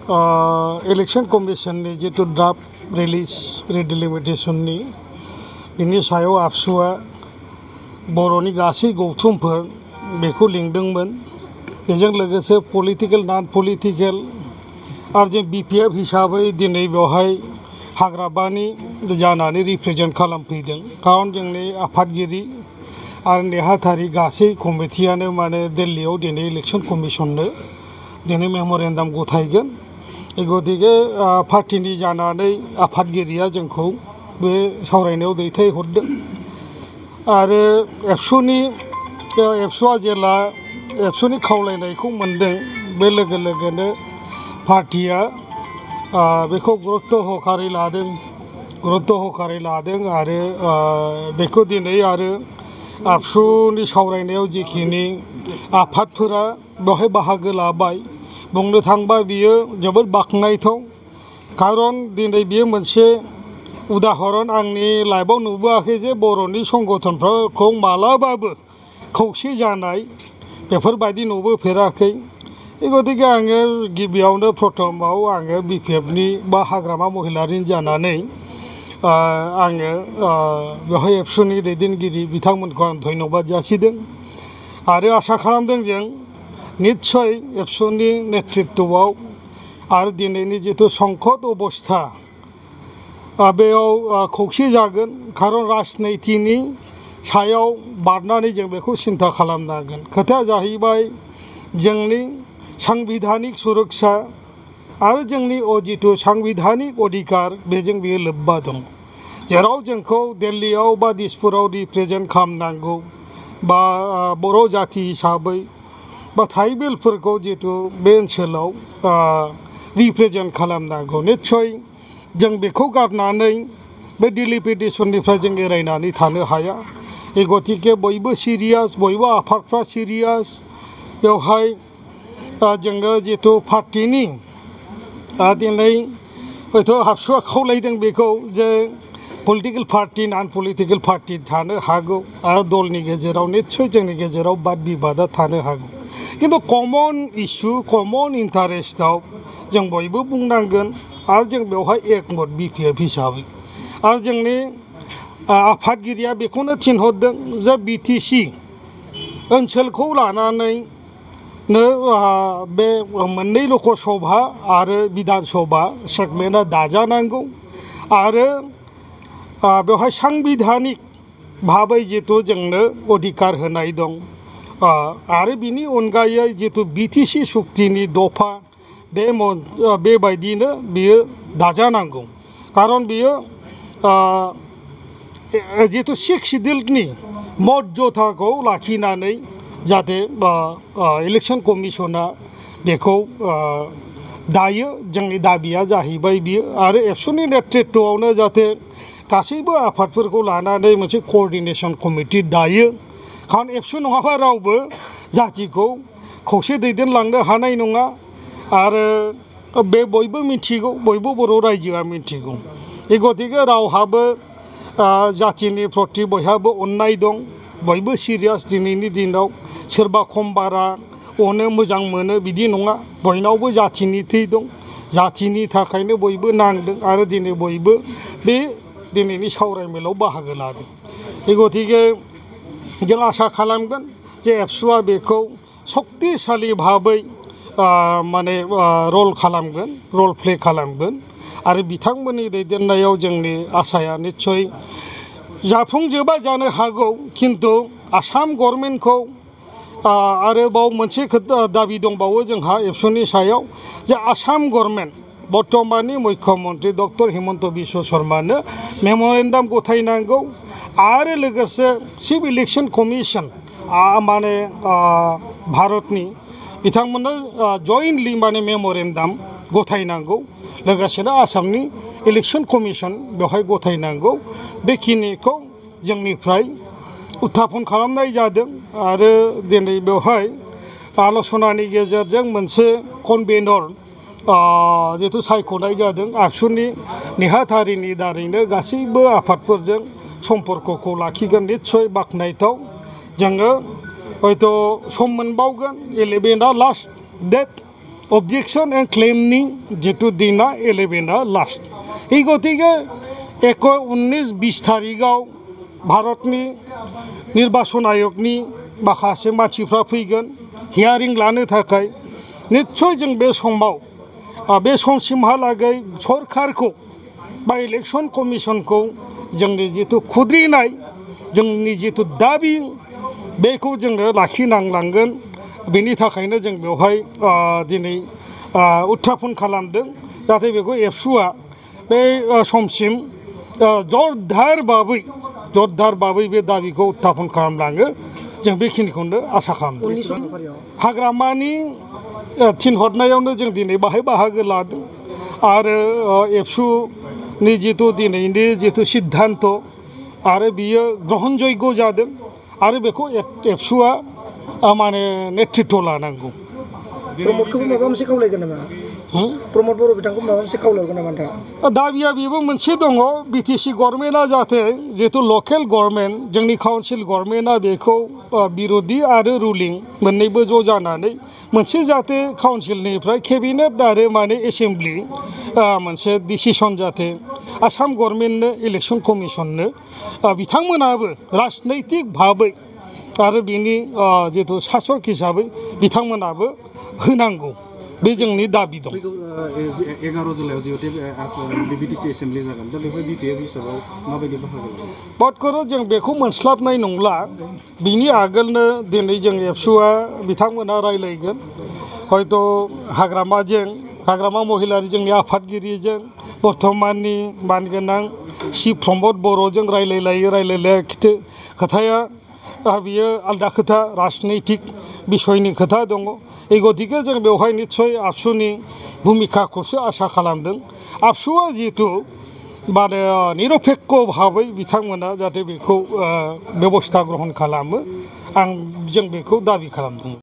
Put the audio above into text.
Election कमिशननि जितु draft release रिडिलिमिटेशननि बिनि सायाव आबसुआ बर'नि गासै गौथुमफोर बेखौ लिंदोंमोन। बेजों लोगोसे पलिटिकल नन पलिटिकल आरो जों बिपिएफ हिसाबै दिनै बेवहाय हाग्राबानि जानानै रिप्रेजेन्ट खालामफैदों। खारन जोंनि आफादगिरि आरो नेहाथारि गासै कमिटियानो माने दिल्लीयाव दिनै इलेक्शन कमिशननो दिनै मेम'रेन्डाम गथायगोन। गतिके पार्टिनि जानानै आफादगिरिया जोंखौ बे सावरायनायाव दैथायहरदों आरो एबसुआ जेला एबसुनि खावलायनायखौ मोनदों बे लोगो लोगोनो पार्टिया बेखौ गुरुत्त' हखारै लादों आरो बेखौ दिनै आरो आबसुनि सावरायनायाव जिखिनि आफादफोरा बेवहाय बाहागो लाबाय बुंनो थांबा बियो जोबोद बाख्नायथाव। खारन दिनै बियो मोनसे उदाहरन आंनि लाइफआव नुबोआखै जे बर'नि संगठनफोरखौ मालाबाबो खौसे जानाय बेफोरबायदि नुबोफेराखै। गतिके आङो गिबियावनो प्रथमाव आङो बिपिएफनि बा हाग्रामा महिलारिनि जानानै आङो बेवहाय एबसुनि दैदेनगिरि बिथांमोनखौ आं धन्यबाद जासिदों आरो आसा खालामदों जों निस्सय एबसुनि नेतृत्वआव आरो दिनैनि जितु संकट अबस्था बेयाव खौसे जागोन। खारन राजनितिनि सायाव बारनानै जों बेखौ सिन्था खालामनांगोन। खोथाया जाहैबाय जोंनि सांबिधानिक सुरक्षा आरो जोंनि जितु सांबिधानिक अधिकार बेजों बियो लोब्बा दं। जेराव जोंखौ दिल्लीयाव बा दिसपुराव रिप्रेजेन्ट खालामनांगौ बा बर' जाथि हिसाबै बा ट्राइबेलफोरखौ जितु बे ओनसोलाव रिप्रेजेन्ट खालामनांगौ। निस्सय जों बेखौ गारनानै बे डिलिमिटेसननिफ्राय जों एरायनानै थानो हाया। गतिके बयबो सिरियास, बयबो आफादफ्रा सिरियास। बेवहाय जोङो जितु पार्टिनि दिनै हयथ' आबसुआ खावलायदों बेखौ जे political party non political party थानो हागौ आरो दलनि गेजेराव निस्सय जोंनि गेजेराव बाद बिबादा थानो हागौ। किन्तु कमन इस्यु कमन इन्टारेस्टआव जों बयबो बुंनांगोन आरो जों बेवहाय एकमत बिपिएफ हिसाबै आरो जोंनि आफादगिरिया बेखौनो थिनहरदों जे बिटिसि ओनसोलखौ लानानैनो बे मोननै लकसभा आरो बिधान सभा सेगमेन्टआ दाजानांगौ आरो बेवहाय सांबिधानिक भाबै जितु जोंनो अधिकार होनाय दं आरो बिनि अनगायै जितु बिटिसि सुक्तिनि दफा बेबायदिनो बियो दाजानांगौ। खारन बियो जितु सिक्स सिडिउलनि मर्यादाखौ लाखिनानै जाहाथे इलेक्शन कमिशना बेखौ दायो जोंनि दाबिया जाहैबाय बियो आरो एबसुनि नेतृत्वआवनो जाहाथे गासैबो आफादफोरखौ लानानै मोनसे कअर्डिनेशन कमिटि दायो। खारन एबसु नङाबा रावबो जाथिखौ खौसे दैदेनलांनो हानाय नङा आरो बे बयबो मिथिगौ, बयबो बर' रायजोआ मिथिगौ। गतिके रावहाबो जाथिनि प्रति बयहाबो अननाय दं, बयबो सिरियास। दिनैनि दिनाव सोरबा खम बारा अनो मोजां मोनो बिदि नङा। बयनावबो जाथिनि थै दं, जाथिनि थाखायनो बयबो नांदों आरो दिनै बयबो बे दिनैनि सावरायमेलाव बाहागो लादों। गतिके जों आसा खालामगोन जे एबसुआ बेखौ सक्तिशालि भाबै माने रल प्ले खालामगोन आरो बिथांमोननि दैदेननायाव जोंनि आसाया निस्सय जाफुंजोबा जानो हागौ। किन्तु आसाम गभर्नमेन्टखौ आरोबाव मोनसे दाबि दंबावो जोंहा एबसुनि सायाव जे आसाम गभर्नमेन्ट बर्तमाननि मुख्यमन्त्रि डक्टर हिमन्त बिश्व शर्मानो मेम'रेन्डाम गथायनांगौ आरो लोगोसे चिफ इलेक्शन कमिशन माने भारतनि बिथांमोननो जयेन्टलि माने मेम'रेन्डाम गथायनांगौ। लोगोसेनो आसामनि इलेक्शन कमिशन बेवहाय गथायनांगौ। बेखिनिखौ जोंनिफ्राय उत्थापन खालामनाय जादों आरो दिनै बेवहाय आल'सनानि गेजेरजों मोनसे कनभेनर जितु सायख'नाय जादों आबसुनि नेहाथारिनि दारैनो गासैबो आफादफोरजों सम्पर्कखौ लाखिगोन। निस्सय बाख्नायथाव। जोङो हयथ' सम मोनबावगोन 11 लास्ट डेट अबजेक्शन एंड क्लेमनि जितु दिना 11 लास्ट এই গতিকে 19-20 तारिखआव भारतनि निर्वाचन आयोगनि माखासे मानसिफ्रा फैगोन हियारिं लानो थाखाय निश्चय जों बे समाव बे समसिमहालागै सरकारखौ बा इलेक्शन कमिशनखौ जोंनि जितु खुद्रिनाय जोंनि जितु दाबि बेखौ जोङो लाखिनांलांगोन बेनि थाखायनो जों बेवहाय दिनै उत्थापन खालामदों जाहाथे बेखौ एबसुआ बे समसिम जरदार बाबै बे दाबिखौ उत्थापन खालामलाङो जों बेखिनिखौनो आसा खालामदों हाग्रामानि थिनहरनायावनो जों दिनै बाहाय बाहागो लादों आरो एबसुनि जितु दिनैनि जितु सिद्धान्त आरो बियो ग्रहण जग्य जादों आरो बेखौ एबसुआ माने नेतृत्व लानांगौ प्रमदखौ माबा मोनसे खावलायगोन नामा प्रमद बर' बिथांखौ माबा मोनसे खावलायगोन नामा नोंथाङा दाबिया बेबो मोनसे दङ बिटिसि गभर्नमेन्टआ जाहाथे जितु लकेल गभर्नमेन्ट जोंनि काउन्सिल गभर्नमेन्टआ बेखौ बिरोधि आरो रुलिं मोननैबो ज' जानानै मोनसे जाहाथे काउन्सिलनिफ्राय केबिनेट आरो माने एसेम्ब्लि मोनसे डिसिसन जाहाथे आसाम गभर्नमेन्टनो इलेक्शन कमिशननो बिथांमोनाबो राजनैतिक भाबै आरो बिनि जितु सासक हिसाबै बिथांमोनाबो होनांगौ बे जोंनि दाबि दं 11 जुलाइआव जिहेतु बिटिसि एसेम्ब्लि जागोन दा बेवहाय बिपिएफ हिसाबाव माबायदि बाहागो बदकरो जों बेखौ मोनस्लाबनाय नंला बिनि आगोलनो दिनै जों एबसुआ बिथांमोना रायलायगोन हयथ' हाग्रामा महिलारि जोंनि आफादगिरिजों बर्थमाननि मानगोनां सि प्रमद बर'जों रायलायलाया खोथाया बियो आलदा खोथा राजनैतिक बिसयनि खोथा दङ এই গতিকে जों बेवहाय निस्सय आबसुनि भूमिकाखौसो आसा खालामदों आबसुआ जिहेतु माने निरपेक्ष भाबै बिथांमोना जाहाथे बेखौ बेबस्था ग्रहण खालामो जों बेखौ दाबि खालामदों